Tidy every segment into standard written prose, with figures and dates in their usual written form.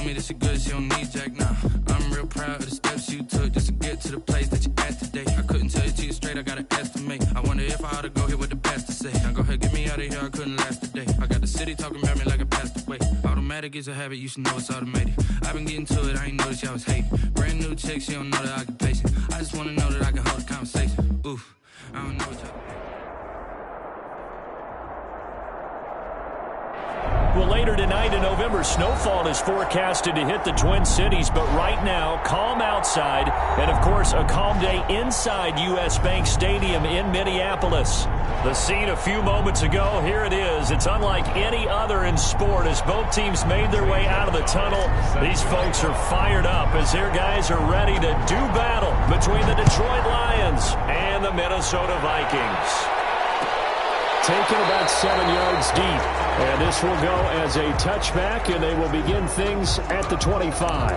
me that she good, she don't need Jack now. I'm real proud of the steps you took just to get to the place that you at today. I couldn't tell you to you straight, I gotta estimate. I wonder if I ought to go here with the best to say. Now go ahead, get me out of here, I couldn't last a day. I got the city talking about me like I passed away. Automatic is a habit, you should know it's automated. I've been getting to it, I ain't noticed y'all was hating. Brand new chick, she don't know the occupation. I just wanna know that I can hold a conversation. Oof, I don't know what y'all. Well, later tonight in November, snowfall is forecasted to hit the Twin Cities, but right now, calm outside, and of course, a calm day inside U.S. Bank Stadium in Minneapolis. The scene a few moments ago, here it is. It's unlike any other in sport as both teams made their way out of the tunnel. These folks are fired up as their guys are ready to do battle between the Detroit Lions and the Minnesota Vikings. Taken about 7 yards deep. And this will go as a touchback, and they will begin things at the 25.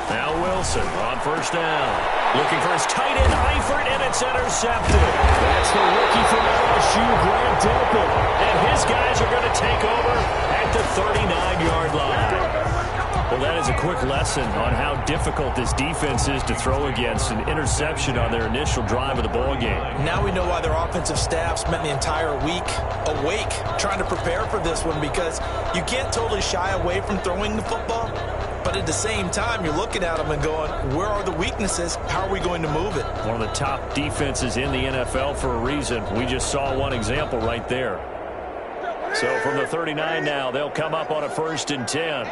Now Wilson on first down. Looking for his tight end, Eifert, and it's intercepted. That's the rookie from LSU, Grant Delpit. And his guys are going to take over at the 39-yard line. Well, that is a quick lesson on how difficult this defense is to throw against. An interception on their initial drive of the ballgame. Now we know why their offensive staff spent the entire week awake trying to prepare for this one, because you can't totally shy away from throwing the football. But at the same time, you're looking at them and going, where are the weaknesses? How are we going to move it? One of the top defenses in the NFL for a reason. We just saw one example right there. So from the 39 now, they'll come up on a 1st and 10.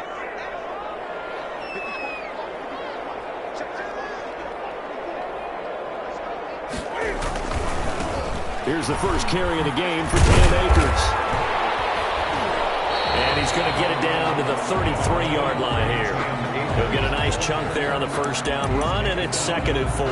Here's the first carry of the game for Cam Akers. And he's going to get it down to the 33-yard line here. He'll get a nice chunk there on the first down run, and it's 2nd and 4.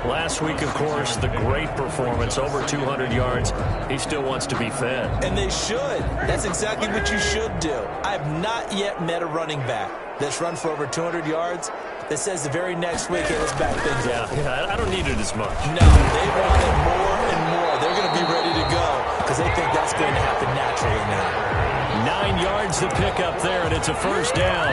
Last week, of course, the great performance, over 200 yards. He still wants to be fed. And they should. That's exactly what you should do. I have not yet met a running back that's run for over 200 yards that says the very next week, hey, let's back things up. Yeah, I don't need it as much. No, they want it more and more. They're going to be ready to go because they think that's going to happen naturally now. 9 yards to pick up there, and it's a first down.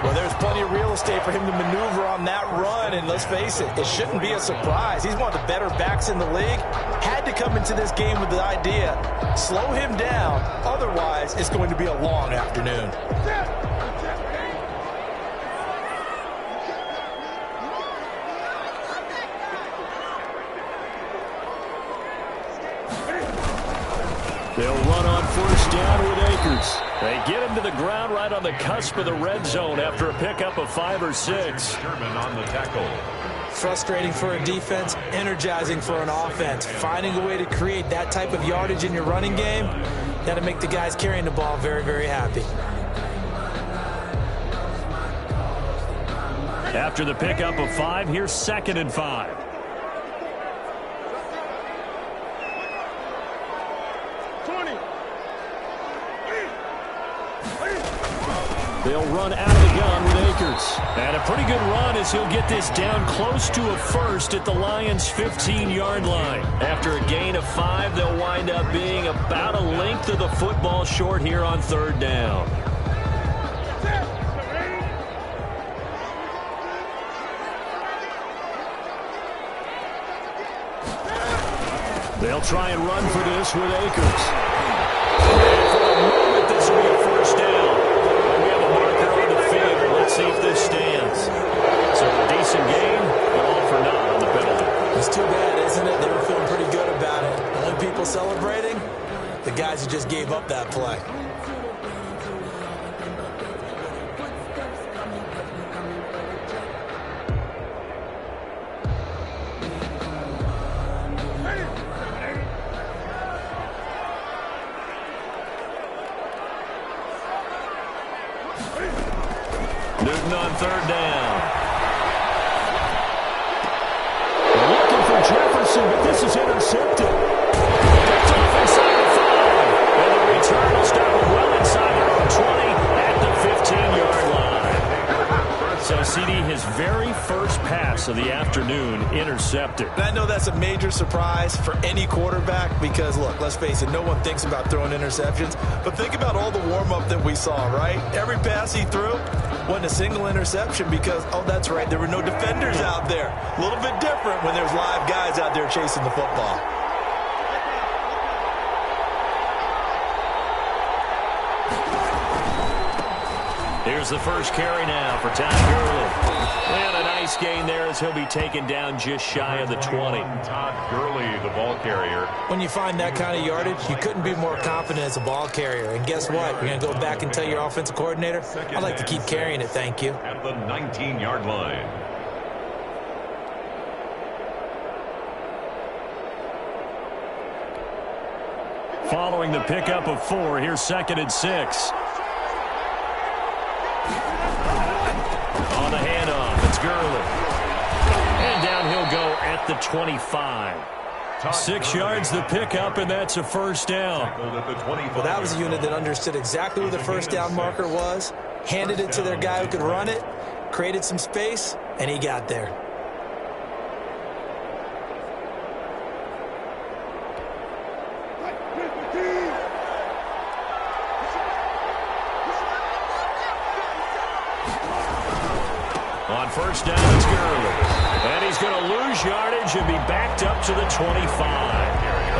Well, there's plenty of real estate for him to maneuver on that run, and let's face it, it shouldn't be a surprise. He's one of the better backs in the league. Had to come into this game with the idea, slow him down, otherwise it's going to be a long afternoon. They'll run on first down with Akers. They get him to the ground right on the cusp of the red zone after a pickup of 5 or 6. Sherman on the tackle. Frustrating for a defense, energizing for an offense. Finding a way to create that type of yardage in your running game, that'll make the guys carrying the ball very, very happy. After the pickup of 5, here's 2nd and 5. They'll run out of the gun with Akers. And a pretty good run as he'll get this down close to a first at the Lions' 15-yard line. After a gain of 5, they'll wind up being about a length of the football short here on 3rd down. They'll try and run for this with Akers. And for the moment, this will be a first down. We have a marker on the field. Let's see if this stands. So a decent gain, but all for naught on the penalty. It's too bad, isn't it? They were feeling pretty good about it. Only people celebrating, the guys who just gave up that play. Newton on 3rd down. Looking for Jefferson, but this is intercepted. Picked off inside the 5. pass of the afternoon intercepted. And I know that's a major surprise for any quarterback because, look, let's face it, no one thinks about throwing interceptions. But think about all the warm-up that we saw, right? Every pass he threw wasn't a single interception because, oh, that's right, there were no defenders out there. A little bit different when there's live guys out there chasing the football. Here's the first carry now for Todd Gurley. And a nice gain there as he'll be taken down just shy of the 20. Todd Gurley, the ball carrier. When you find that kind of yardage, you couldn't be more confident as a ball carrier. And guess what? You're going to go back and tell your offensive coordinator, I'd like to keep carrying it, thank you. At the 19-yard line. Following the pickup of 4, here's 2nd and 6. On the handoff, it's Gurley. And down he'll go at the 25. 6 yards the pickup, and that's a first down. Well, that was a unit that understood exactly where the first down marker was, handed it to their guy who could run it, created some space, and he got there. On first down, it's Gurley. And he's going to lose yardage and be backed up to the 25.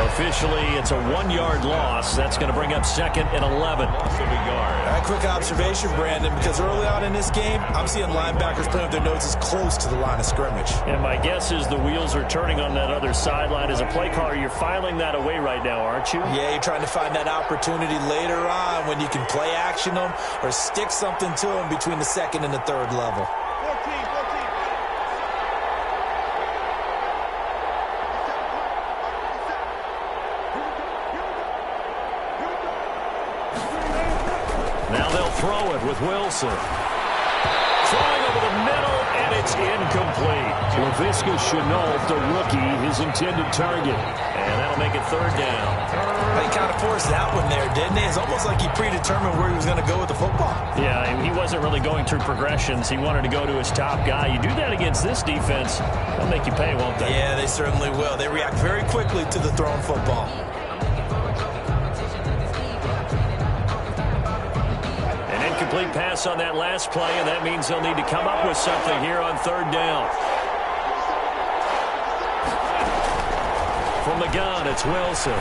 Officially, it's a 1-yard loss. That's going to bring up 2nd and 11. All right, quick observation, Brandon, because early on in this game, I'm seeing linebackers playing with their noses close to the line of scrimmage. And my guess is the wheels are turning on that other sideline. As a play caller, you're filing that away right now, aren't you? Yeah, you're trying to find that opportunity later on when you can play action them or stick something to them between the 2nd and the 3rd level. Now they'll throw it with Wilson. Throwing over the middle, and it's incomplete. Laviska Shenault, the rookie, his intended target. And that'll make it 3rd down. He kind of forced that one there, didn't he? It's almost like he predetermined where he was going to go with the football. Yeah, he wasn't really going through progressions. He wanted to go to his top guy. You do that against this defense, they'll make you pay, won't they? Yeah, they certainly will. They react very quickly to the thrown football. Complete pass on that last play, and that means they'll need to come up with something here on 3rd down. From the gun, it's Wilson.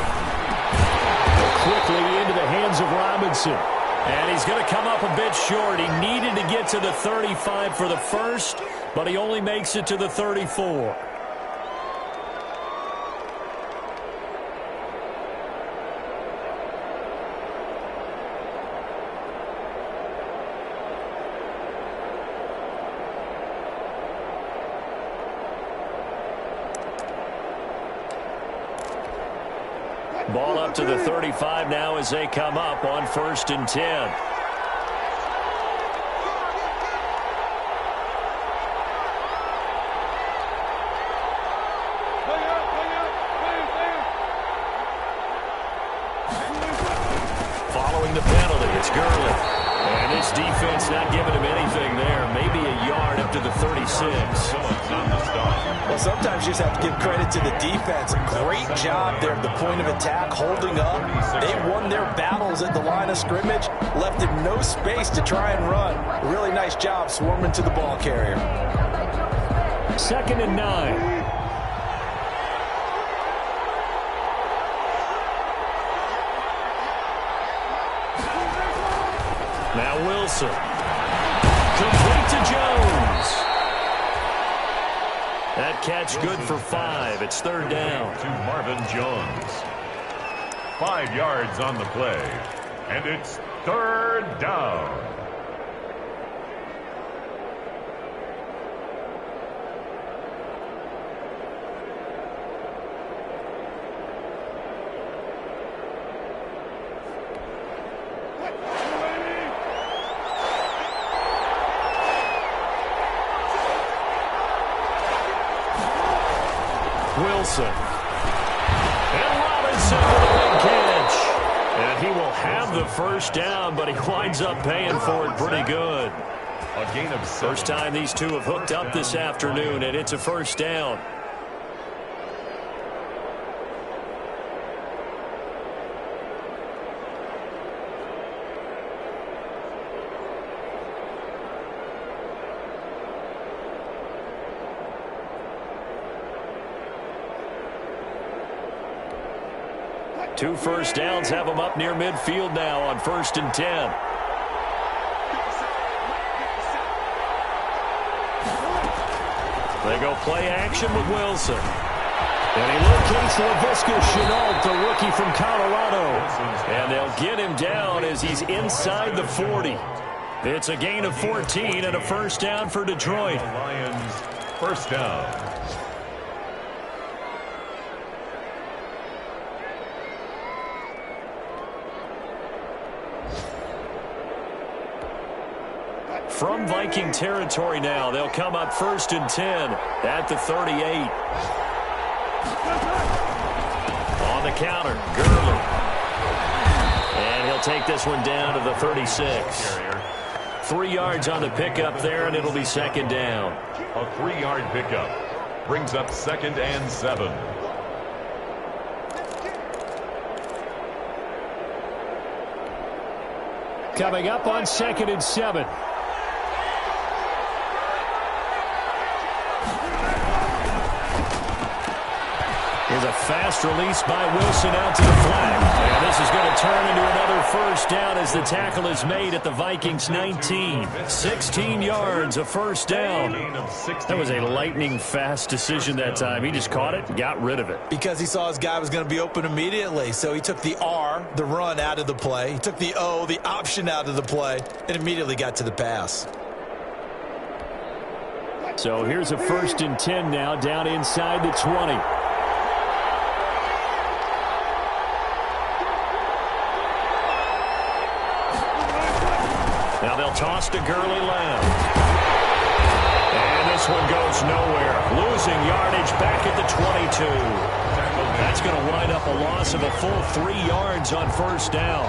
Quickly into the hands of Robinson. And he's going to come up a bit short. He needed to get to the 35 for the first, but he only makes it to the 34. Ball up to the 35 now as they come up on 1st and 10. Following the penalty, it's Gurley. And his defense not giving him anything there. Maybe a yard up to the 36. Well, sometimes you just have to give credit to the defense. Great job there at the point of attack, holding up. They won their battles at the line of scrimmage, left him no space to try and run. Really nice job swarming to the ball carrier. 2nd and 9. Now Wilson. Complete to Jones. That catch good for 5. It's 3rd down. To Marvin Jones. 5 yards on the play. And it's 3rd down. Wilson. And Robinson with a big catch. And he will have the first down, but he winds up paying for it pretty good. A gain of 7. First time these two have hooked up this afternoon, and it's a first down. Two first downs have them up near midfield now on 1st and 10. They go play action with Wilson. And he locates Laviska Shenault, the rookie from Colorado. And they'll get him down as he's inside the 40. It's a gain of 14 and a first down for Detroit. Lions, first down. From Viking territory now, they'll come up 1st and 10 at the 38. On the counter, Gurley. And he'll take this one down to the 36. 3 yards on the pickup there, and it'll be 2nd down. A 3-yard pickup brings up 2nd and 7. Coming up on 2nd and 7. Here's a fast release by Wilson out to the flag. And this is going to turn into another first down as the tackle is made at the Vikings 19. 16 yards, a first down. That was a lightning fast decision that time. He just caught it and got rid of it. Because he saw his guy was going to be open immediately. So he took the R, the run, out of the play. He took the O, the option, out of the play, and immediately got to the pass. So here's a 1st and 10 now down inside the 20. Now they'll toss to Gurley left. And this one goes nowhere. Losing yardage back at the 22. That's going to wind up a loss of a full 3 yards on first down.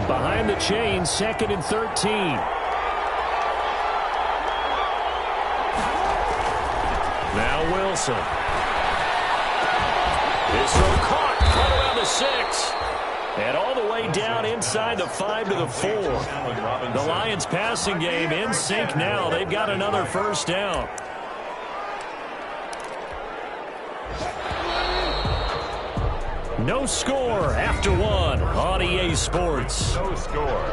Behind the chain, 2nd and 13. Now Wilson. His throw caught right around the 6. And all the way down inside the 5 to the 4. The Lions passing game in sync now. They've got another first down. No score after 1 on EA Sports. No score.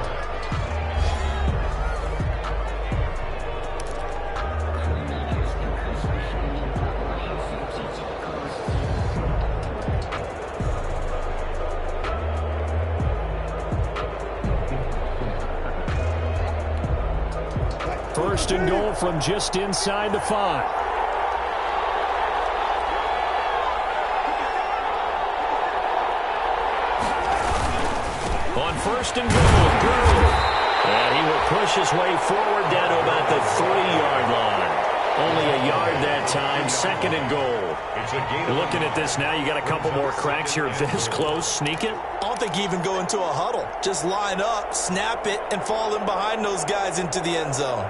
First and goal from just inside the 5. On 1st and goal, Gurley. And he will push his way forward down to about the 3-yard line. Only a yard that time, 2nd and goal. Looking at this now, you got a couple more cracks here this close. Sneak it? I don't think you even go into a huddle. Just line up, snap it, and fall in behind those guys into the end zone.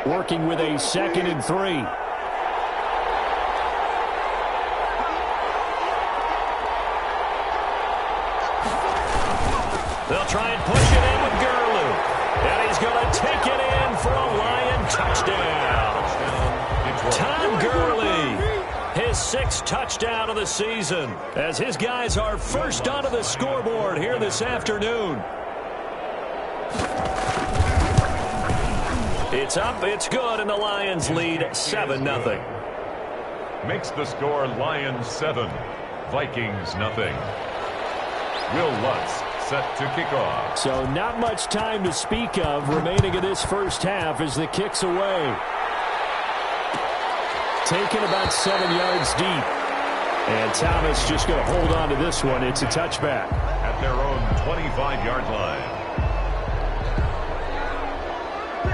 Working with a 2nd and 3. They'll try and push it in with Gurley. And he's going to take it in for a Lion touchdown. Todd Gurley, his 6th touchdown of the season, as his guys are first onto the scoreboard here this afternoon. It's up, it's good, and the Lions lead 7-0. Makes the score Lions 7, Vikings nothing. Will Lutz set to kick off. So not much time to speak of remaining in this first half as the kick's away. taken about 7 yards deep. And Thomas just going to hold on to this one. It's a touchback. At their own 25-yard line.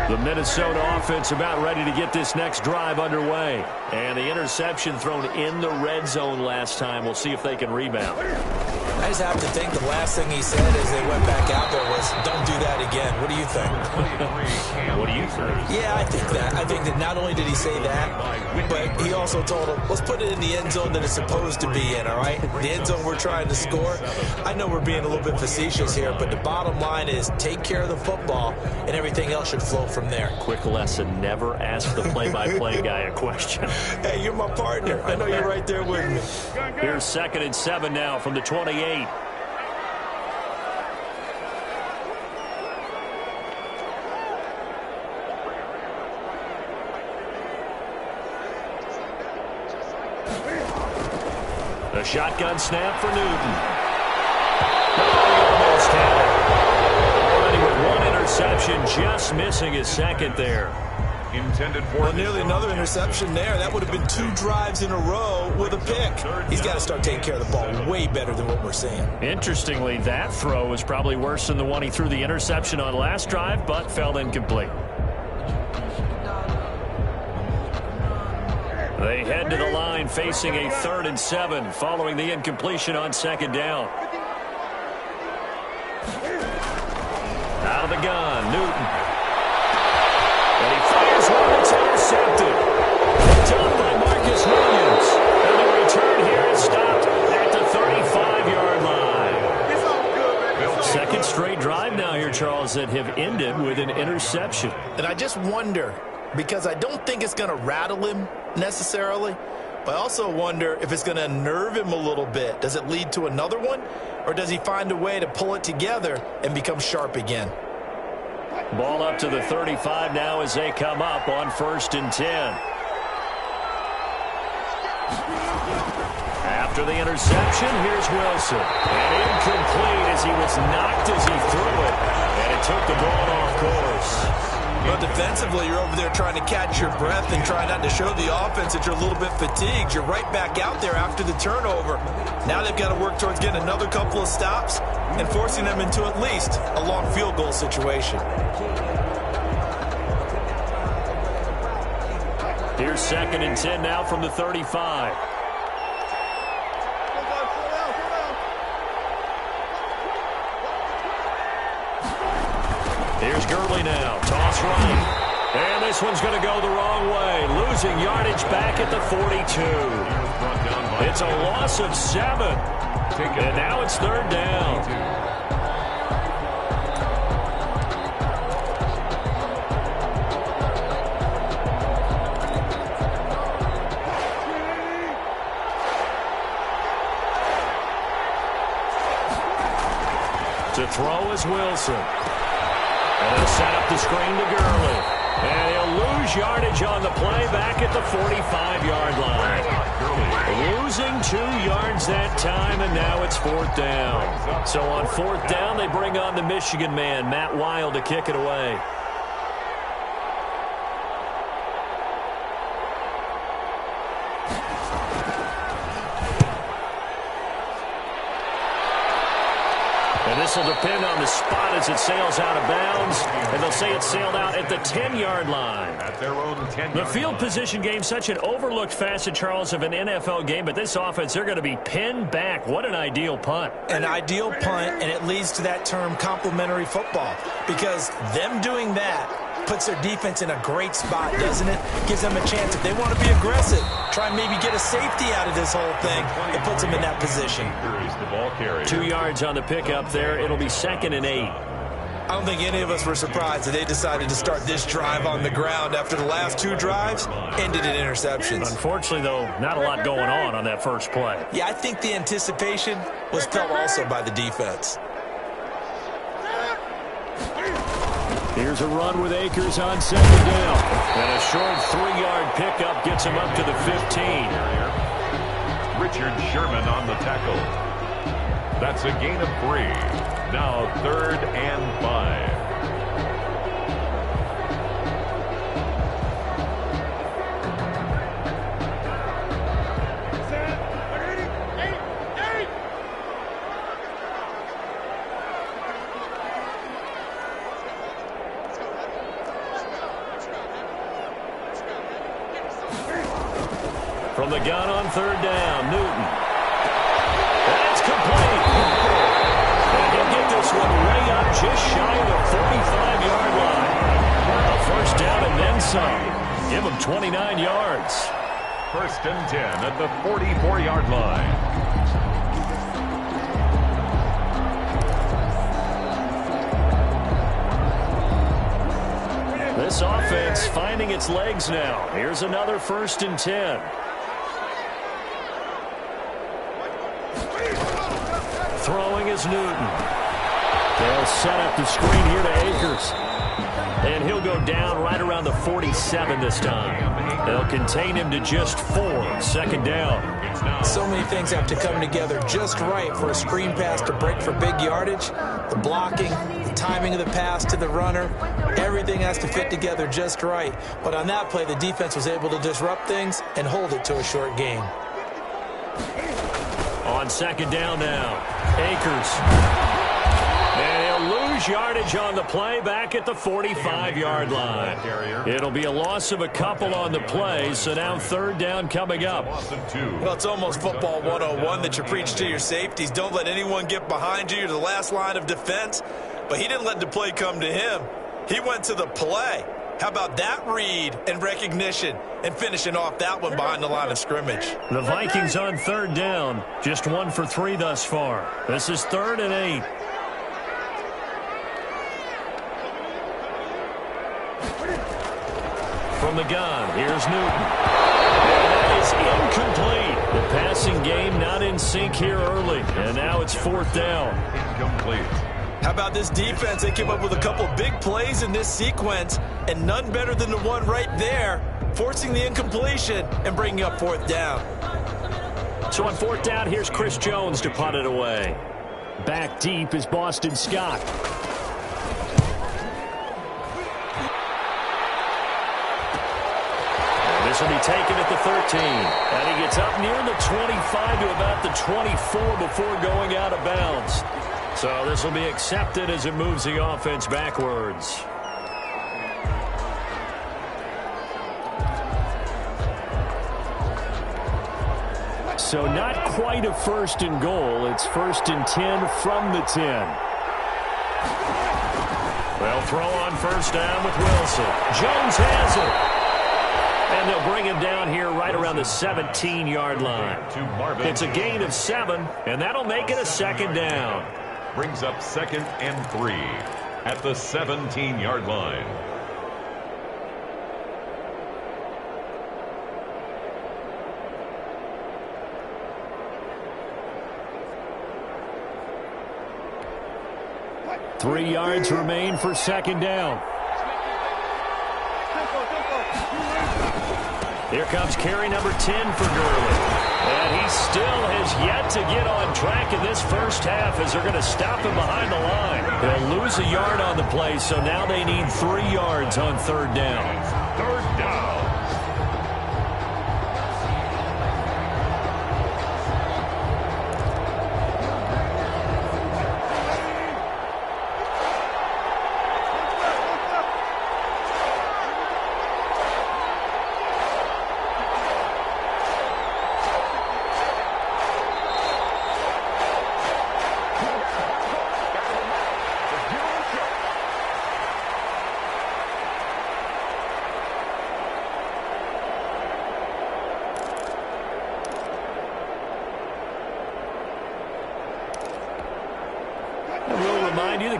The Minnesota offense about ready to get this next drive underway. And the interception thrown in the red zone last time. We'll see if they can rebound. I just have to think the last thing he said as they went back out there was, don't do that again. What do you think? What do you think? Yeah, I think that. I think that not only did he say that, but he also told him, let's put it in the end zone that it's supposed to be in, all right? The end zone we're trying to score. I know we're being a little bit facetious here, but the bottom line is take care of the football, and everything else should flow from there. Quick lesson, never ask the play-by-play guy a question. Hey, you're my partner. I know you're right there with me. Here's 2nd and 7 now from the 28. A shotgun snap for Newton. Almost had it. Already with one interception, just missing his second there. Intended for well, nearly another interception there. That would have been 2 drives in a row with a pick. He's got to start taking care of the ball way better than what we're seeing. Interestingly, that throw was probably worse than the one he threw the interception on last drive, but fell incomplete. They head to the line facing a 3rd and 7 following the incompletion on 2nd down. Out of the gun, Newton. And he fires one that's intercepted. Picked up by Marcus Williams. And the return here is stopped at the 35-yard line. Second straight drive now here, Charles, that have ended with an interception. And I just wonder, because I don't think it's going to rattle him necessarily, but I also wonder if it's going to unnerve him a little bit. Does it lead to another one, or does he find a way to pull it together and become sharp again? Ball up to the 35 now as they come up on 1st and 10. After the interception, here's Wilson. And incomplete as he was knocked as he threw it. And it took the ball off course. But defensively, you're over there trying to catch your breath and try not to show the offense that you're a little bit fatigued. You're right back out there after the turnover. Now they've got to work towards getting another couple of stops and forcing them into at least a long field goal situation. Here's 2nd and 10 now from the 35. Here's Gurley now. Toss right. And this one's going to go the wrong way. Losing yardage back at the 42. It's a loss of 7. And now it's 3rd down. To throw is Wilson. And they'll set up the screen to Gurley. And he'll lose yardage on the play back at the 45-yard line. Losing 2 yards that time, and now it's 4th down. So on 4th down, they bring on the Michigan man, Matt Wild, to kick it away. And this will depend on the spot as it sails out of bounds. And they'll say it sailed out at the 10-yard line. At their own 10-yard The field position game, such an overlooked facet, Charles, of an NFL game. But this offense, they're going to be pinned back. What an ideal punt. An ideal punt, and it leads to that term complementary football. Because them doing that puts their defense in a great spot, doesn't it? Gives them a chance. If they want to be aggressive, try and maybe get a safety out of this whole thing, it puts them in that position. the ball carrier. 2 yards on the pickup there. It'll be 2nd and 8. I don't think any of us were surprised that they decided to start this drive on the ground after the last 2 drives ended in interceptions. Unfortunately, though, not a lot going on that first play. Yeah, I think the anticipation was felt also by the defense. Here's a run with Akers on 2nd down. And a short 3-yard pickup gets him up to the 15. Richard Sherman on the tackle. That's a gain of 3. Now 3rd and 5. From the gun on third down, Newton. That's complete. And he'll get this one way up just shy of the 45-yard line. A first down and then some. Give him 29 yards. First and 10 at the 44-yard line. This offense finding its legs now. Here's another first and 10. Throwing is Newton. They'll set up the screen here to Akers. And he'll go down right around the 47 this time. They'll contain him to just 4. Second down. So many things have to come together just right for a screen pass to break for big yardage. The blocking, the timing of the pass to the runner, everything has to fit together just right. But on that play, the defense was able to disrupt things and hold it to a short gain. On second down now, Akers. And he'll lose yardage on the play back at the 45-yard line. It'll be a loss of a couple on the play, so now third down coming up. Well, it's almost football 101 that you preach to your safeties. Don't let anyone get behind you. You're the last line of defense. But he didn't let the play come to him. He went to the play. How about that read and recognition and finishing off that one behind the line of scrimmage? The Vikings on third down, just 1 for 3 thus far. This is 3rd and 8. From the gun, here's Newton. And that is incomplete. The passing game not in sync here early. And now it's 4th down. Incomplete. How about this defense? They came up with a couple big plays in this sequence, and none better than the one right there, forcing the incompletion and bringing up 4th down. So on 4th down, here's Chris Jones to punt it away. Back deep is Boston Scott. This will be taken at the 13. And he gets up near the 25 to about the 24 before going out of bounds. So this will be accepted as it moves the offense backwards. So not quite a 1st and goal. It's 1st and 10 from the 10. They'll throw on first down with Wilson. Jones has it. And they'll bring him down here right around the 17-yard line. It's a gain of 7, and that'll make it a 2nd down. Brings up 2nd and 3 at the 17-yard line. Three yards remain for 2nd down. Here comes carry number 10 for Gurley. And he still has yet to get on track in this first half as they're going to stop him behind the line. They'll lose a yard on the play, so now they need 3 yards on 3rd down. 3rd down.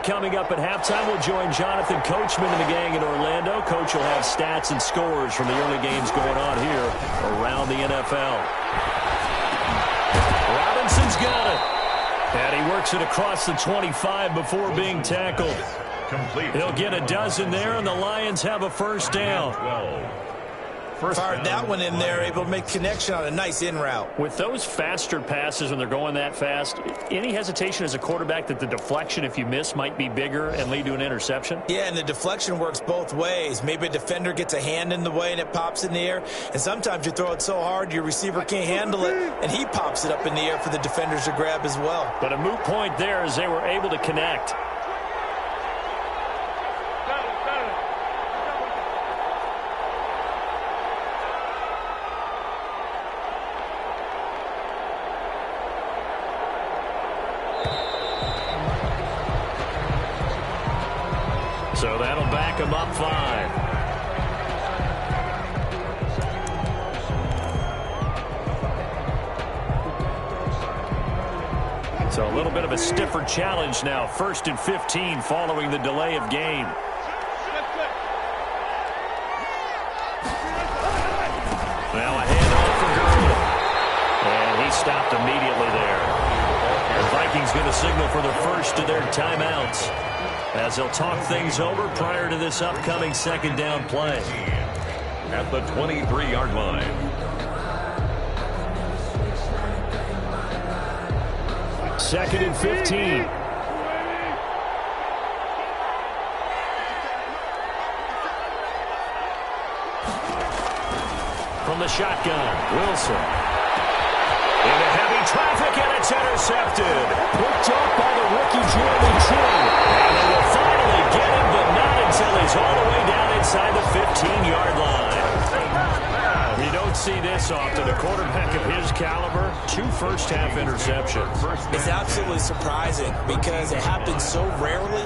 Coming up at halftime, we'll join Jonathan Coachman and the gang in Orlando. Coach will have stats and scores from the early games going on here around the NFL. Robinson's got it. And he works it across the 25 before being tackled. Complete. He'll get a dozen there, and the Lions have a first down. 12. Fired that one in there, able to make connection on a nice in route. With those faster passes when they're going that fast, any hesitation as a quarterback that the deflection, if you miss, might be bigger and lead to an interception? Yeah, and the deflection works both ways. Maybe a defender gets a hand in the way and it pops in the air. And sometimes you throw it so hard your receiver can't handle it, and he pops it up in the air for the defenders to grab as well. But a moot point there as they were able to connect. So that'll back them up 5. So a little bit of a stiffer challenge now. 1st and 15 following the delay of game. Now a handoff for Gurley. And he stopped immediately there. The Vikings going to signal for the first of their timeouts as they'll talk things over prior to this upcoming 2nd down play. At the 23-yard line. 2nd and 15. From the shotgun, Wilson. Into heavy traffic, and it's intercepted. Picked up by the rookie Jeremy True. And they will finally get him, but not until he's all the way down inside the 15-yard line. You don't see this often. A quarterback of his caliber, 2 first-half interceptions. It's absolutely surprising because it happens so rarely.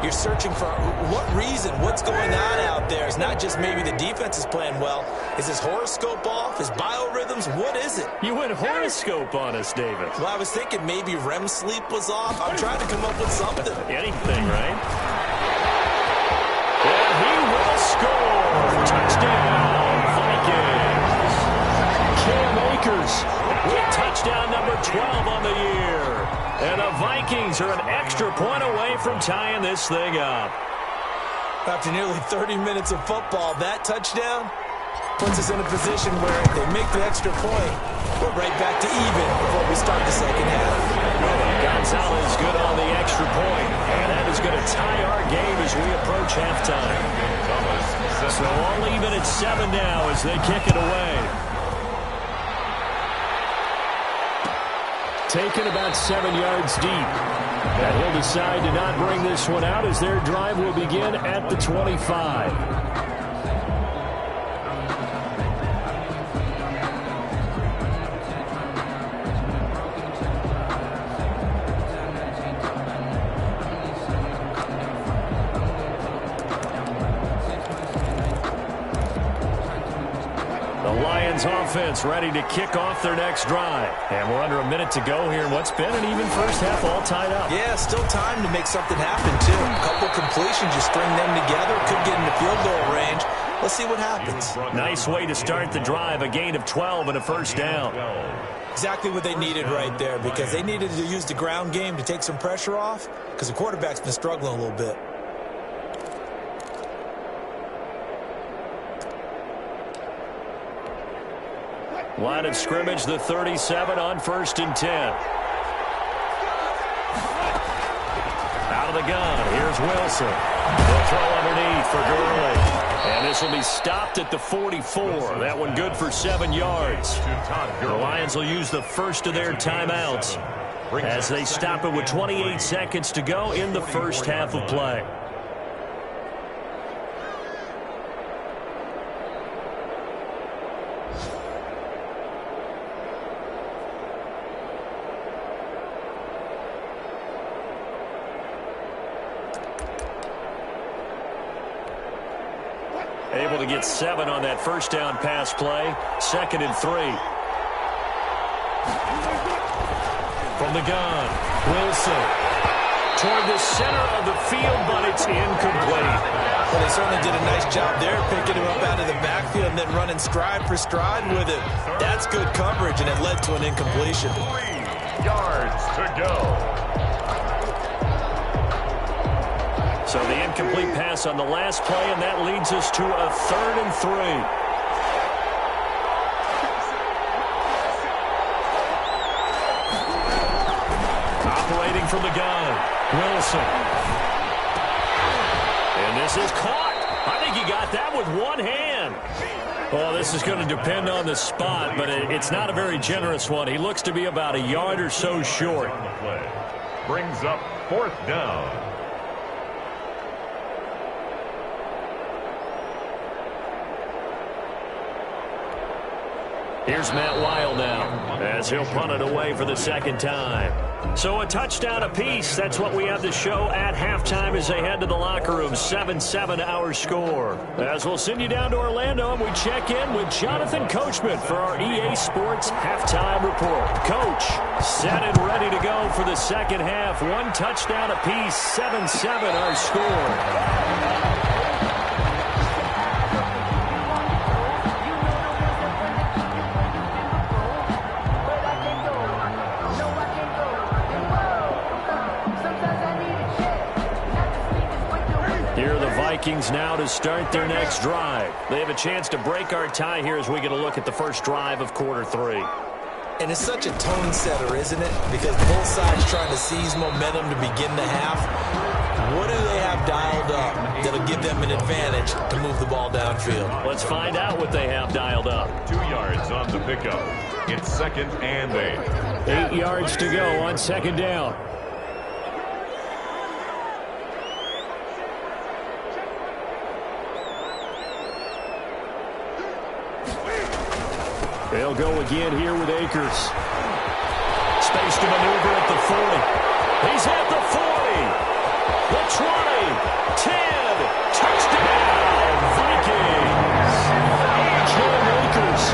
You're searching for what reason, what's going on out there. It's not just maybe the defense is playing well. Is his horoscope off? His biorhythms? What is it? You went horoscope on us, David. Well, I was thinking maybe REM sleep was off. I'm trying to come up with something. Anything, right? And he will score. Touchdown, Vikings. Cam Akers with touchdown number 12 on the year. And the Vikings are an extra point away from tying this thing up. After nearly 30 minutes of football, that touchdown puts us in a position where if they make the extra point, we're right back to even before we start the 2nd half. Gonzalez good on the extra point, and that is going to tie our game as we approach halftime. So all even at 7 now as they kick it away. taken about 7 yards deep. And he'll decide to not bring this one out as their drive will begin at the 25. Offense ready to kick off their next drive. And we're under a minute to go here in what's been an even first half, all tied up. Yeah, still time to make something happen, too. A couple completions, you string them together, could get into field goal range. Let's see what happens. Nice way to start the drive, a gain of 12 and a first down. Exactly what they needed right there, because they needed to use the ground game to take some pressure off, because the quarterback's been struggling a little bit. Line of scrimmage, the 37 on 1st and 10. Out of the gun, here's Wilson. They'll throw underneath for Gurley. And this will be stopped at the 44. That one good for 7 yards. The Lions will use the first of their timeouts as they stop it with 28 seconds to go in the first half of play. Able to get 7 on that first down pass play. 2nd and 3. From the gun, Wilson. Toward the center of the field, but it's incomplete. Well, they certainly did a nice job there, picking him up out of the backfield and then running stride for stride with it. That's good coverage, and it led to an incompletion. 3 yards to go. So the incomplete pass on the last play, and that leads us to a 3rd and 3. Operating from the gun, Wilson. And this is caught. I think he got that with one hand. Well, this is going to depend on the spot, but it's not a very generous one. He looks to be about a yard or so short. Brings up 4th down. Here's Matt Weil now as he'll punt it away for the 2nd time. So a touchdown apiece. That's what we have to show at halftime as they head to the locker room. 7-7 our score. As we'll send you down to Orlando, and we check in with Jonathan Coachman for our EA Sports Halftime Report. Coach, set and ready to go for the second half. One touchdown apiece. 7-7 our score. Here are the Vikings now to start their next drive. They have a chance to break our tie here as we get a look at the first drive of quarter 3. And it's such a tone setter, isn't it? Because both sides trying to seize momentum to begin the half. What do they have dialed up that'll give them an advantage to move the ball downfield? Let's find out what they have dialed up. 2 yards on the pickup. It's 2nd and 8. 8 yards to go on second down. They'll go again here with Akers. Space to maneuver at the 40. He's at the 40. The 20. 10. Touchdown, Vikings. Cam Akers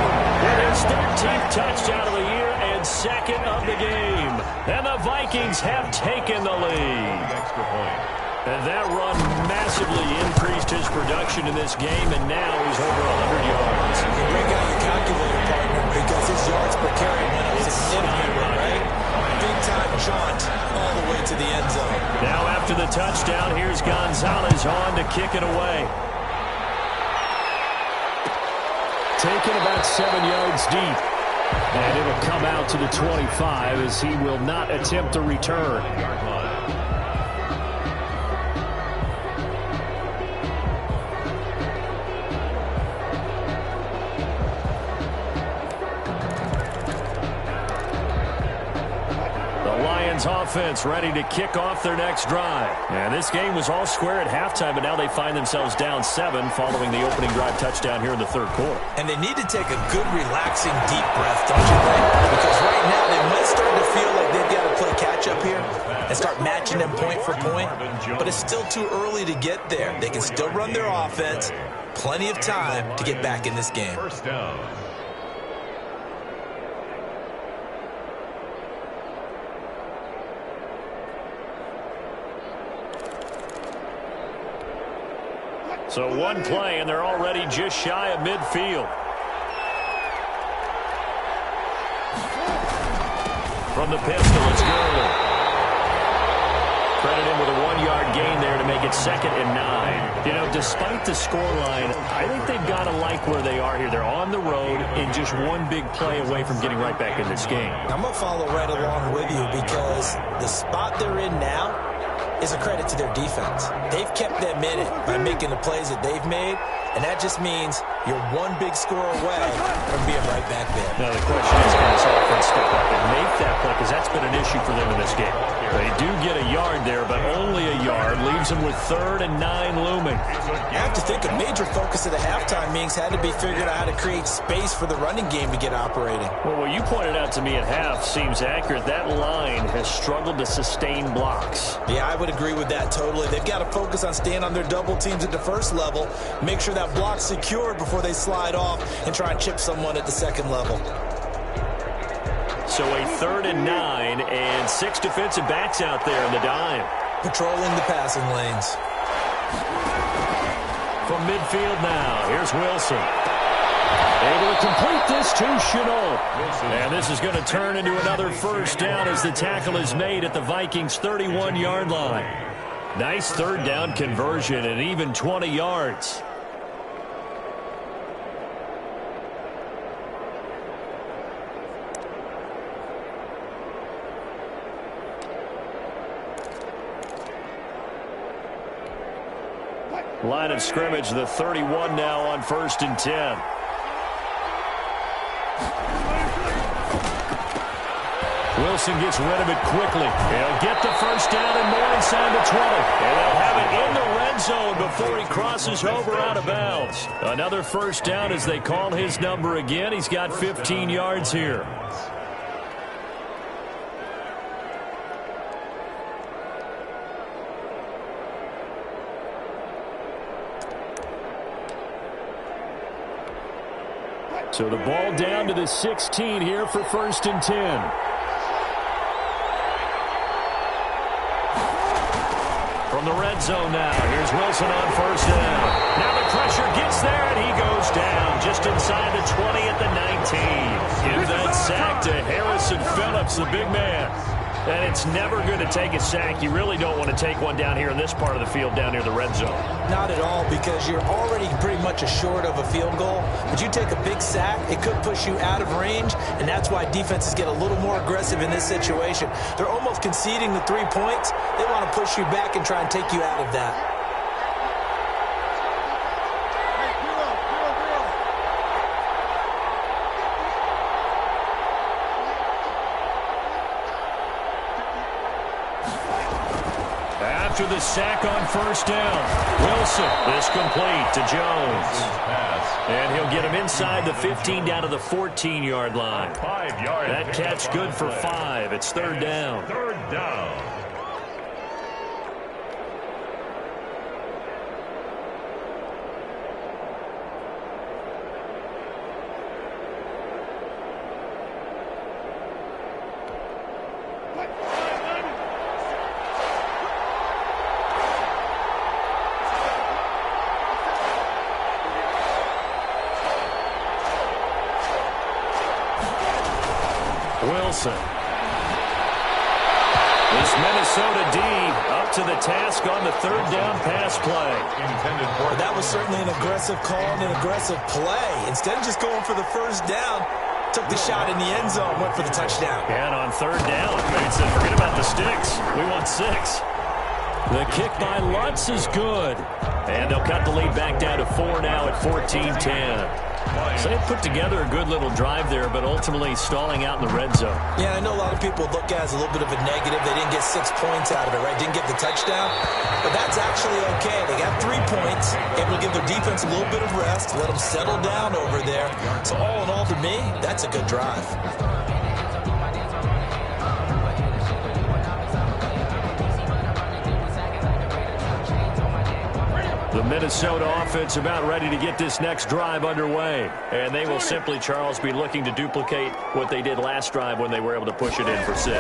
with his 13th touchdown of the year and 2nd of the game. And the Vikings have taken the lead. Extra point. And that run massively increased his production in this game, and now he's over 100 yards. Break out your calculator, partner, because his yards per carry went up significantly, right? Big-time jaunt all the way to the end zone. Now after the touchdown, here's Gonzalez on to kick it away. Taken about 7 yards deep. And it'll come out to the 25 as he will not attempt to return. Offense ready to kick off their next drive. And this game was all square at halftime, but now they find themselves down 7 following the opening drive touchdown here in the third quarter. And they need to take a good, relaxing, deep breath, don't you think? Because right now they might start to feel like they've got to play catch-up here and start matching them point for point. But it's still too early to get there. They can still run their offense. Plenty of time to get back in this game. First down. So one play, and they're already just shy of midfield. From the pistol, it's Gurley. Credit him with a 1-yard gain there to make it 2nd and 9. You know, despite the scoreline, I think they've got to like where they are here. They're on the road and just one big play away from getting right back in this game. I'm going to follow right along with you because the spot they're in now is a credit to their defense. They've kept them in it by making the plays that they've made, and that just means you're one big score away from being right back there. Now the question is, can this offense step up and make that play? Because that's been an issue for them in this game. They do get a yard there, but only a yard. Leaves them with 3rd and 9 looming. I have to think a major focus of the halftime meetings had to be figuring out how to create space for the running game to get operating. Well, what you pointed out to me at half seems accurate. That line has struggled to sustain blocks. Yeah, I would agree with that totally. They've got to focus on staying on their double teams at the first level, make sure that block's secured before they slide off and try and chip someone at the second level. So a 3rd and 9 and 6 defensive backs out there in the dime. Patrolling the passing lanes. From midfield now, here's Wilson. Able to complete this to Chenault. And this is going to turn into another first down as the tackle is made at the Vikings' 31-yard line. Nice 3rd down conversion and even 20 yards. Line of scrimmage, the 31 now on 1st and 10. Wilson gets rid of it quickly. He'll get the first down and more inside the 20. And they'll have it in the red zone before he crosses over out of bounds. Another first down as they call his number again. He's got 15 yards here. So the ball down to the 16 here for 1st and 10. From the red zone now, here's Wilson on 1st down. Now the pressure gets there, and he goes down just inside the 20 at the 19. Give that sack to Harrison Phillips, the big man. And it's never going to take a sack. You really don't want to take one down here in this part of the field down near the red zone. Not at all, because you're already pretty much assured of a field goal. But you take a big sack, it could push you out of range, and that's why defenses get a little more aggressive in this situation. They're almost conceding the 3 points. They want to push you back and try and take you out of that. After the sack on 1st down, Wilson is complete to Jones. And he'll get him inside the 15 down to the 14-yard line. 5 yards. That catch good for 5. It's 3rd down. 3rd down. Wilson. This Minnesota D up to the task on the 3rd down pass play. That was certainly an aggressive call and an aggressive play. Instead of just going for the 1st down, took the shot in the end zone, went for the touchdown. And on 3rd down, they said, forget about the sticks. We want 6. The kick by Lutz is good. And they'll cut the lead back down to 4 now at 14-10. So they put together a good little drive there, but ultimately stalling out in the red zone. Yeah, I know a lot of people look at it as a little bit of a negative. They didn't get 6 points out of it, right? Didn't get the touchdown. But that's actually okay. They got 3 points, able to give their defense a little bit of rest, let them settle down over there. So all in all, to me, that's a good drive. The Minnesota offense about ready to get this next drive underway. And they will simply, Charles, be looking to duplicate what they did last drive when they were able to push it in for 6.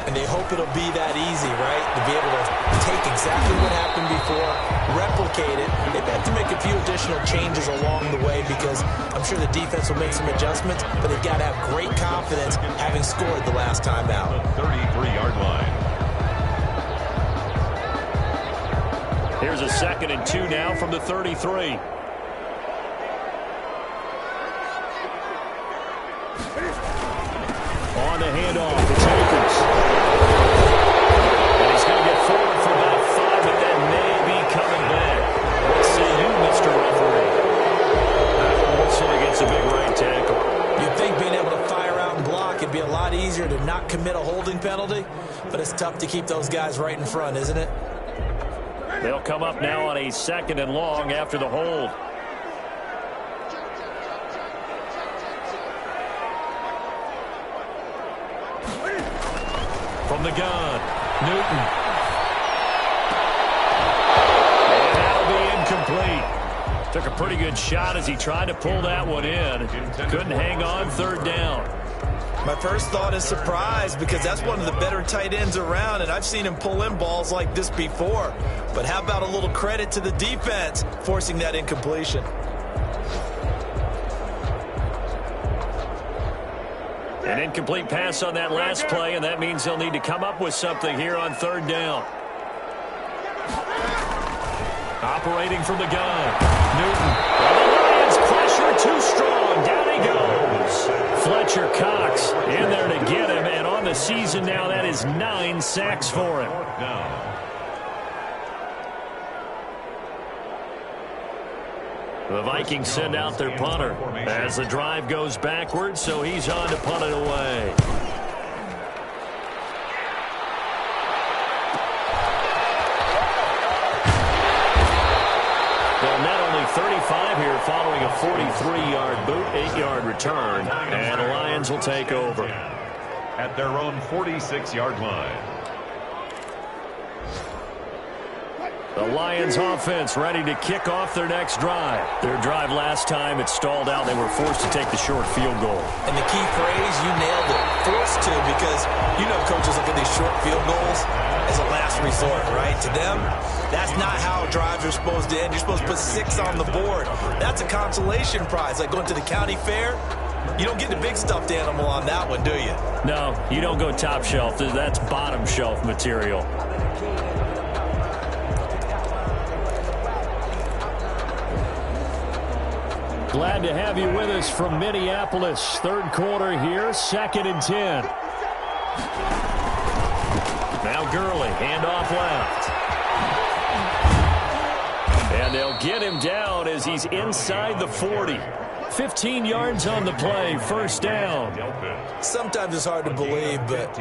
And they hope it'll be that easy, right? To be able to take exactly what happened before, replicate it. They've had to make a few additional changes along the way because I'm sure the defense will make some adjustments, but they've got to have great confidence having scored the last time out. 33-yard line. Here's a 2nd and 2 now from the 33. On the handoff, it's Akers. And he's going to get forward for about 5, but then maybe coming back. What say you, Mr. Referee? Wilson against a big right tackle. You'd think being able to fire out and block, it'd be a lot easier to not commit a holding penalty, but it's tough to keep those guys right in front, isn't it? They'll come up now on a 2nd and long after the hold. From the gun, Newton. And that'll be incomplete. Took a pretty good shot as he tried to pull that one in. Couldn't hang on 3rd down. My first thought is surprise because that's one of the better tight ends around, and I've seen him pull in balls like this before. But how about a little credit to the defense forcing that incompletion? An incomplete pass on that last play, and that means they'll need to come up with something here on 3rd down. Operating from the gun, Newton. And the Lions pressure too strong. Down he goes. Fletcher Cox in there to get him, and on the season now, that is 9 sacks for him. The Vikings send out their punter as the drive goes backwards, so he's on to punt it away. Well, net only 35 here following a 43-yard boot, 8-yard return, and the Lions will take over. At their own 46-yard line. The Lions offense ready to kick off their next drive. Their drive last time, it stalled out. They were forced to take the short field goal. And the key phrase, you nailed it, forced to, because you know coaches look at these short field goals as a last resort, right? To them, that's not how drives are supposed to end. You're supposed to put 6 on the board. That's a consolation prize, like going to the county fair. You don't get the big stuffed animal on that one, do you? No, you don't go top shelf. That's bottom shelf material. Glad to have you with us from Minneapolis. Third quarter here, 2nd and 10. Now Gurley, handoff left. And they'll get him down as he's inside the 40. 15 yards on the play, first down. Sometimes it's hard to believe, but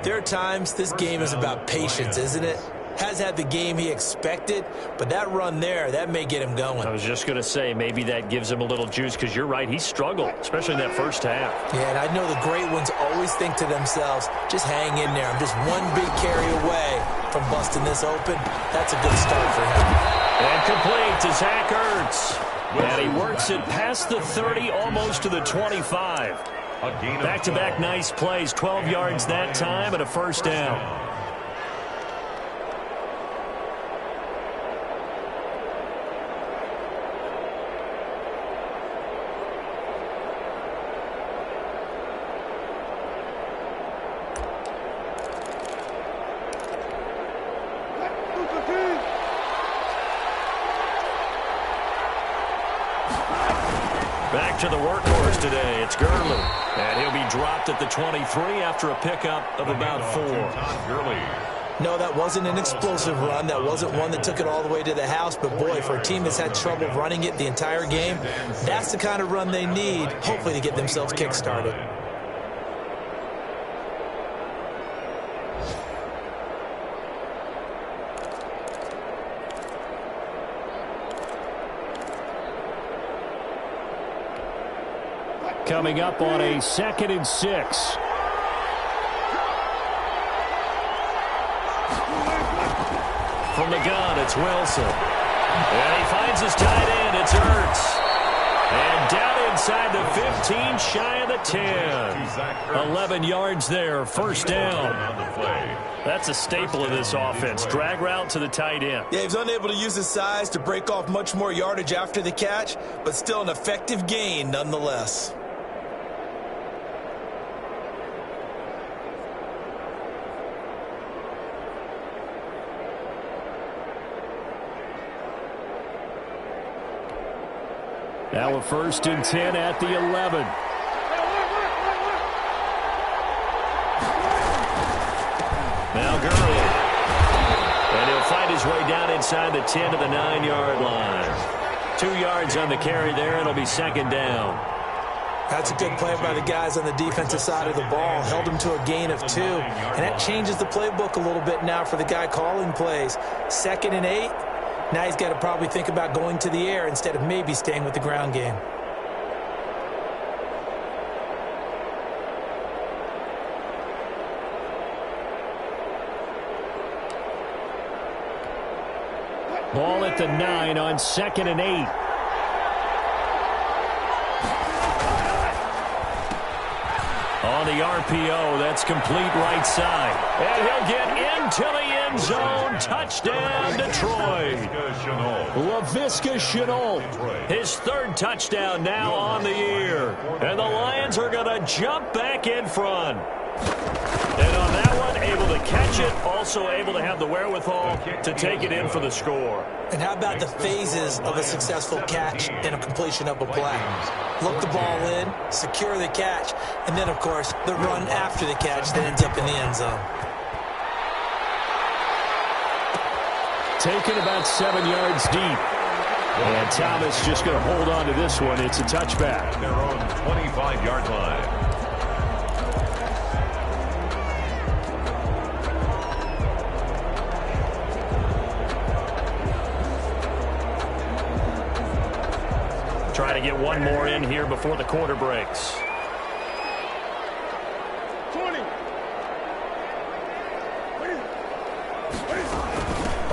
there are times this game is about patience, isn't it? Has had the game he expected, but that run there, that may get him going. I was just going to say, maybe that gives him a little juice, because you're right, he struggled, especially in that first half. Yeah, and I know the great ones always think to themselves, just hang in there. I'm just one big carry away from busting this open. That's a good start for him. And complete to Zach Ertz. And he works it past the 30, almost to the 25. Back-to-back nice plays, 12 yards that time, and a first down. Back to the workhorse today. It's Gurley. And he'll be dropped at the 23 after a pickup of about 4. No, that wasn't an explosive run. That wasn't one that took it all the way to the house. But, boy, for a team that's had trouble running it the entire game, that's the kind of run they need, hopefully, to get themselves kick-started. Coming up on a 2nd and 6. From the gun, it's Wilson. And he finds his tight end. It's Ertz. And down inside the 15, shy of the 10. 11 yards there, first down. That's a staple of this offense. Drag route to the tight end. Yeah, he was unable to use his size to break off much more yardage after the catch, but still an effective gain nonetheless. Now a 1st and 10 at the 11. Now Gurley. And he'll find his way down inside the 10 to the 9-yard line. 2 yards on the carry there. It'll be 2nd down. That's a good play by the guys on the defensive side of the ball. Held him to a gain of 2. And that changes the playbook a little bit now for the guy calling plays. 2nd and 8. Now he's got to probably think about going to the air instead of maybe staying with the ground game. Ball at the 9 on 2nd and 8. On the RPO, that's complete right side. And he'll get into the end zone. Touchdown, Detroit. Laviska Shenault. His 3rd touchdown now on the year. And the Lions are going to jump back in front. And on that one, able to catch it, also able to have the wherewithal to take it in for the score. And how about the phases of a successful catch and a completion of a play? Look the ball in, secure the catch, and then, of course, the run after the catch that ends up in the end zone. Taken about 7 yards deep. And Thomas just going to hold on to this one. It's a touchback. Their own 25-yard line. Try to get one more in here before the quarter breaks. 20.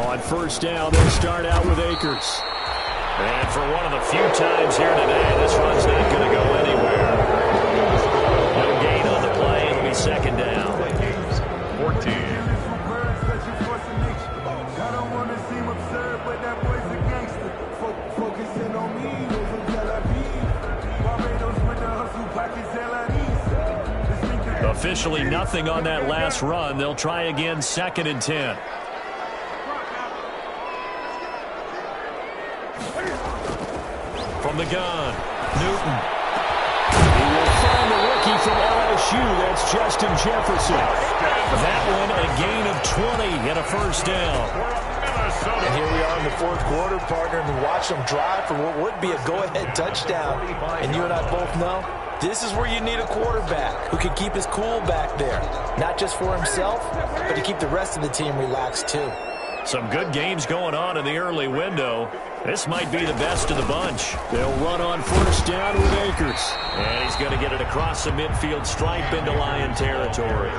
On first down, they'll start out with Akers. And for one of the few times here today, this run's not going to go anywhere. No gain on the play. It'll be second down. 14. Officially nothing on that last run. They'll try again, second and 10. From the gun, Newton. He will find the rookie from LSU. That's Justin Jefferson. That one, a gain of 20 and a first down. And here we are in the fourth quarter, partner, and watch them drive for what would be a go-ahead touchdown. And you and I both know this is where you need a quarterback who can keep his cool back there. Not just for himself, but to keep the rest of the team relaxed too. Some good games going on in the early window. This might be the best of the bunch. They'll run on first down with Akers. And he's going to get it across the midfield stripe into Lion territory.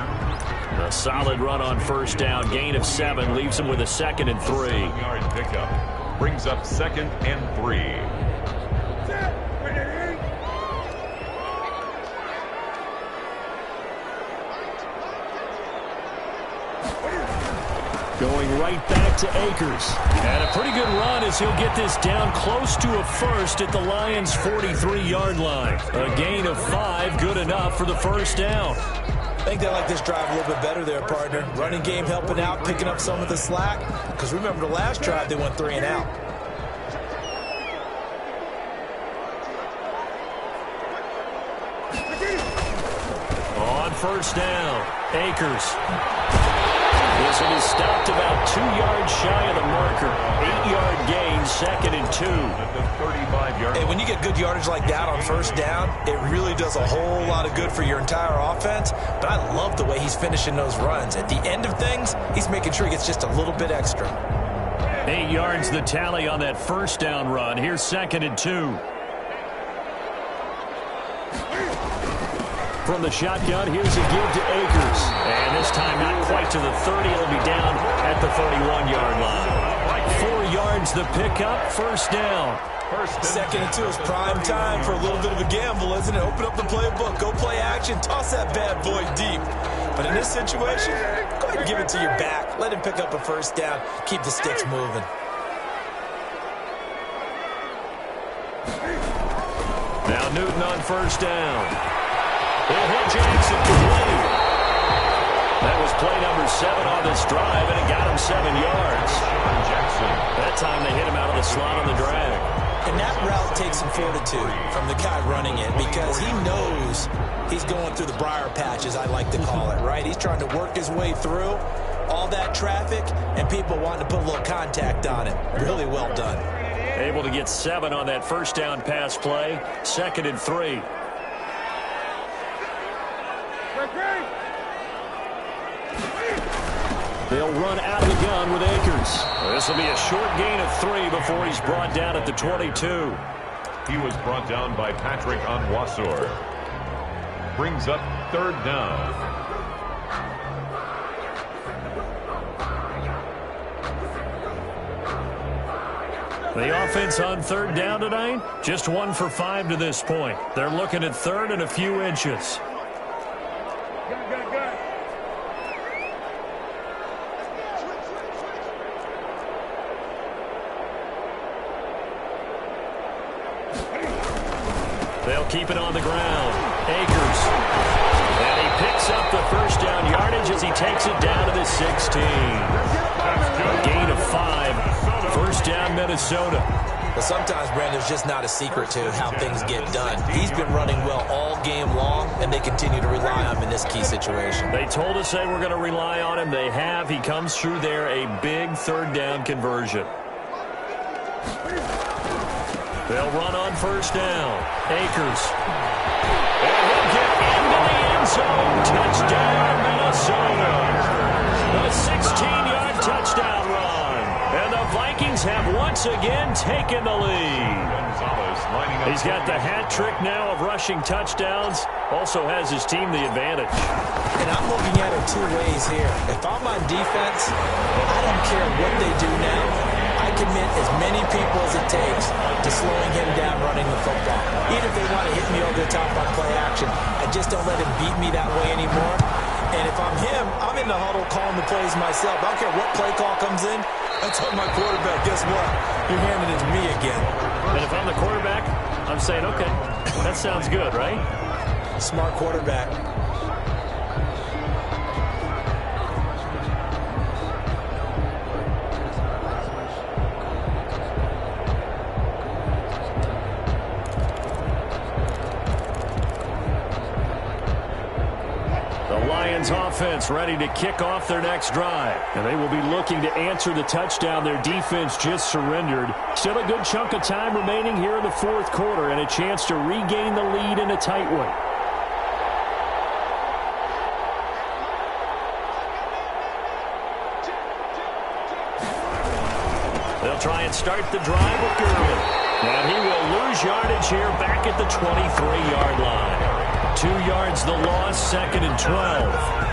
A solid run on first down. Gain of 7 leaves him with a second and 3. 7-yard pickup brings up second and 3. Going right back to Akers. And a pretty good run as he'll get this down close to a first at the Lions' 43-yard line. A gain of 5, good enough for the first down. I think they like this drive a little bit better there, partner. Running game helping out, picking up some of the slack. Because remember the last drive, they went 3 and out. On first down, Akers. This one is stopped about 2 yards shy of the marker. 8-yard gain, second and 2. Hey, when you get good yardage like that on first down, it really does a whole lot of good for your entire offense. But I love the way he's finishing those runs. At the end of things, he's making sure he gets just a little bit extra. 8 yards the tally on that first down run. Here's second and 2. From the shotgun, here's a give to Akers. And this time not quite to the 30. It'll be down at the 31-yard line. 4 yards the pickup, first down. Second and 2 is prime time for a little bit of a gamble, isn't it? Open up the playbook, go play action, toss that bad boy deep. But in this situation, go ahead and give it to your back. Let him pick up a first down. Keep the sticks moving. Now Newton on first down. He'll hit Jackson complete. That was play number 7 on this drive, and it got him 7 yards. That time they hit him out of the slot on the drag. And that route takes some fortitude from the guy running it because he knows he's going through the briar patch, as I like to call it, right? He's trying to work his way through all that traffic and people wanting to put a little contact on him. Really well done. Able to get 7 on that first down pass play. Second and 3. They'll run out of the gun with Akers. This will be a short gain of 3 before he's brought down at the 22. He was brought down by Patrick Onwuasor. Brings up third down. The offense on third down tonight, just 1 for 5 to this point. They're looking at third and a few inches. They'll keep it on the ground. Akers. And he picks up the first down yardage as he takes it down to the 16. A gain of 5. First down, Minnesota. But sometimes, Brandon, there's just not a secret to how things get done. He's been running well all game long, and they continue to rely on him in this key situation. They told us they were going to rely on him. They have. He comes through there, a big third down conversion. They'll run on first down. Akers. And he'll get into the end zone. Touchdown, Minnesota. A 16-yard touchdown run. And the Vikings Vikings have once again taken the lead. He's got the hat trick now of rushing touchdowns. Also has his team the advantage. And I'm looking at it two ways here. If I'm on defense, I don't care what they do now. I commit as many people as it takes to slowing him down running the football. Even if they want to hit me over the top on play action, I just don't let him beat me that way anymore. And if I'm him, I'm in the huddle calling the plays myself. I don't care what play call comes in. I tell my quarterback, guess what? You're handing it to me again. And if I'm the quarterback, I'm saying, okay, that sounds good, right? Smart quarterback. Offense ready to kick off their next drive. And they will be looking to answer the touchdown their defense just surrendered. Still a good chunk of time remaining here in the fourth quarter and a chance to regain the lead in a tight one. They'll try and start the drive with Gurley. And he will lose yardage here back at the 23-yard line. 2 yards the loss, 2nd and 12.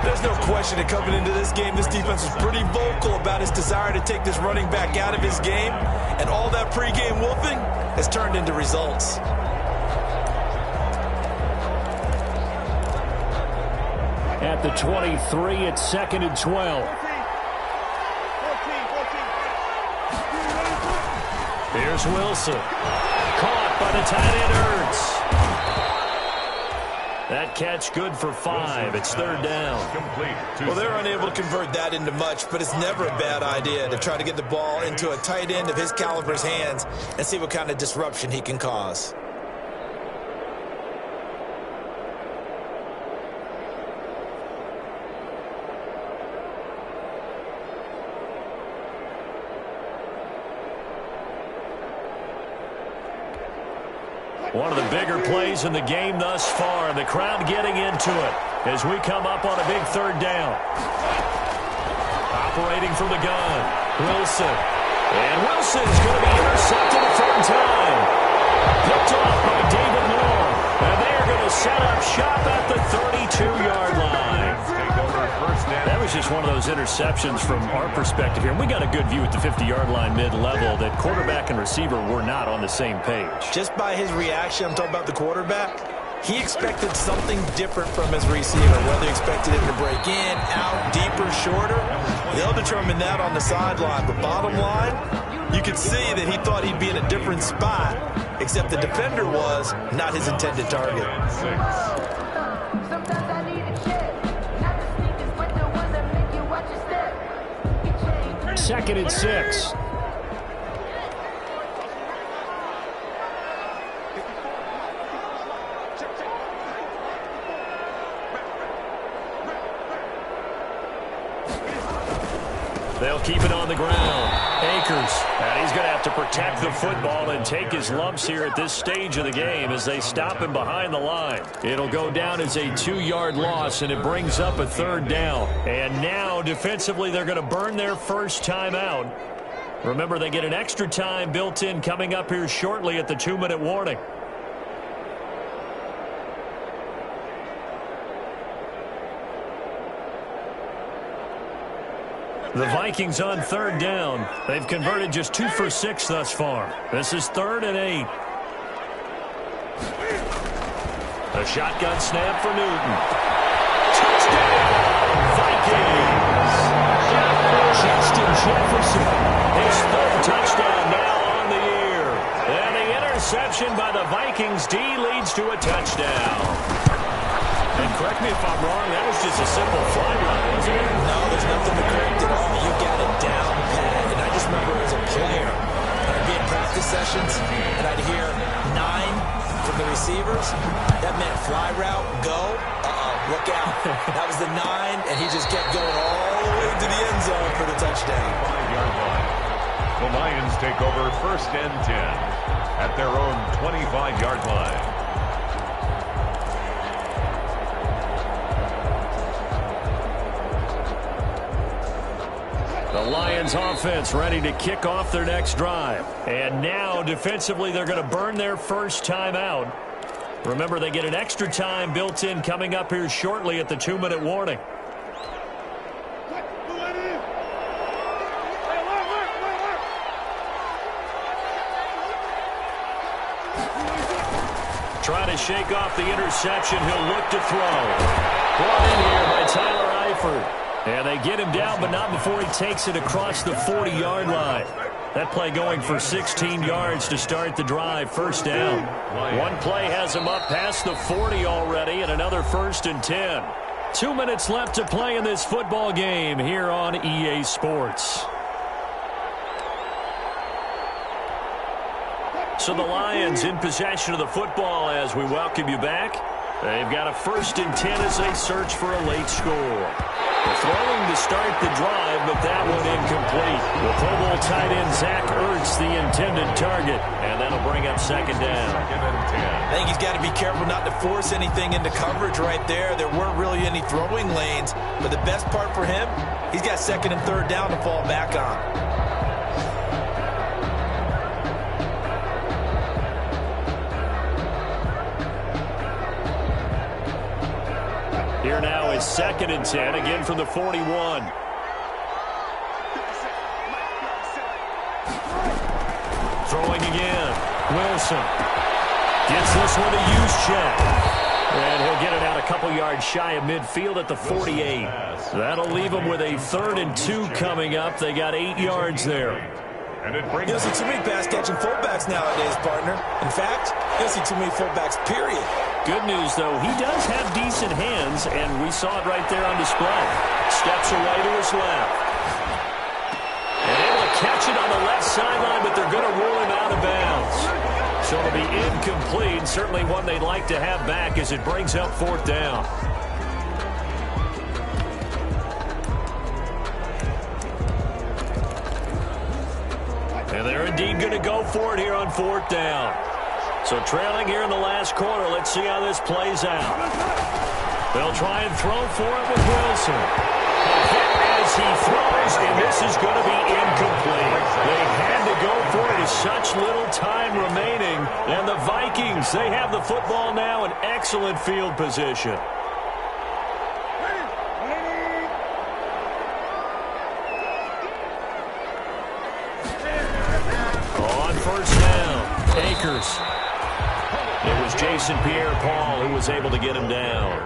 There's no question that coming into this game, this defense was pretty vocal about his desire to take this running back out of his game. And all that pregame wolfing has turned into results. At the 23, it's 2nd and 12. Here's Wilson. Caught by the tight end Ertz. That catch good for 5. It's 3rd down. Well, they're unable to convert that into much, but it's never a bad idea to try to get the ball into a tight end of his caliber's hands and see what kind of disruption he can cause. One of the bigger plays in the game thus far. The crowd getting into it as we come up on a big 3rd down. Operating from the gun, Wilson. And Wilson's going to be intercepted a 3rd time. Picked off by David Long. And they're going to set up shop at the 32-yard line. That was just one of those interceptions from our perspective here. And we got a good view at the 50-yard line mid-level that quarterback and receiver were not on the same page. Just by his reaction, I'm talking about the quarterback, he expected something different from his receiver, whether he expected him to break in, out, deeper, shorter. They'll determine that on the sideline. But bottom line, you could see that he thought he'd be in a different spot, except the defender was not his intended target. 2nd and 6. They'll keep it on the ground. Akers. And he's going to have to protect the football and take his lumps here at this stage of the game as they stop him behind the line. It'll go down as a 2-yard loss, and it brings up a 3rd down. And now, defensively, they're going to burn their first time out. Remember, they get an extra time built in coming up here shortly at the 2-minute warning. The Vikings on 3rd down. They've converted just 2 for 6 thus far. This is 3rd and 8. A shotgun snap for Newton. Touchdown, Vikings! Justin Jefferson, his 3rd touchdown now on the year. And the interception by the Vikings D leads to a touchdown. And correct me if I'm wrong, that was just a simple fly route, wasn't it? No, there's nothing to correct at all. You got it down pat. And I just remember as a player, I'd be in practice sessions, and I'd hear 9 from the receivers. That meant fly route, go. Look out. That was the 9, and he just kept going all the way to the end zone for the touchdown. 5-yard line. The Lions take over 1st and 10 at their own 25-yard line. The Lions offense ready to kick off their next drive. And now defensively they're going to burn their first time out. Remember, they get an extra time built in coming up here shortly at the 2-minute warning. Trying to shake off the interception. He'll look to throw. Brought in here by Tyler Eifert. And they get him down, but not before he takes it across the 40-yard line. That play going for 16 yards to start the drive. First down. One play has him up past the 40 already, and another 1st and 10. 2 minutes left to play in this football game here on EA Sports. So the Lions in possession of the football as we welcome you back. They've got a 1st and 10 as they search for a late score. They're throwing to start the drive, but that one incomplete. The Pro Bowl tight end Zach Ertz, the intended target, and that'll bring up 2nd down. I think he's got to be careful not to force anything into coverage right there. There weren't really any throwing lanes, but the best part for him, he's got 2nd and 3rd down to fall back on. Here now is 2nd and 10, again from the 41. Throwing again. Wilson gets this one to Juszczyk. And he'll get it out a couple yards shy of midfield at the 48. That'll leave him with a 3rd and 2 coming up. They got 8 yards there. And it brings You don't see too many pass-catching fullbacks nowadays, partner. In fact, you don't see too many fullbacks, period. Good news, though, he does have decent hands, and we saw it right there on display. Steps away to his left. And able to catch it on the left sideline, but they're going to rule him out of bounds. So it'll be incomplete, certainly one they'd like to have back as it brings up 4th down. And they're indeed going to go for it here on 4th down. So trailing here in the last quarter, let's see how this plays out. They'll try and throw for it with Wilson. A hit as he throws, and this is going to be incomplete. They had to go for it with such little time remaining. And the Vikings, they have the football now in excellent field position. On 1st down, Akers. It was Jason Pierre-Paul who was able to get him down.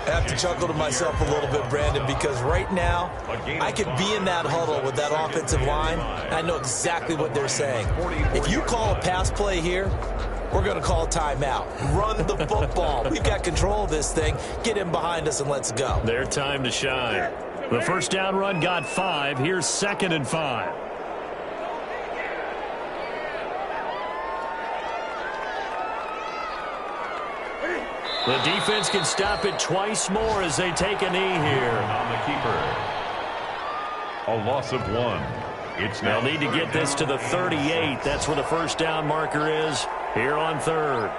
I have to chuckle to myself a little bit, Brandon, because right now I could be in that huddle with that offensive line, and I know exactly what they're saying. If you call a pass play here, we're going to call a timeout. Run the football. We've got control of this thing. Get in behind us and let's go. Their time to shine. The 1st down run got 5. Here's 2nd and 5. The defense can stop it twice more as they take a knee here. on the keeper. A loss of 1. It's now they'll need to get this to the 38. That's where the 1st down marker is here on 3rd.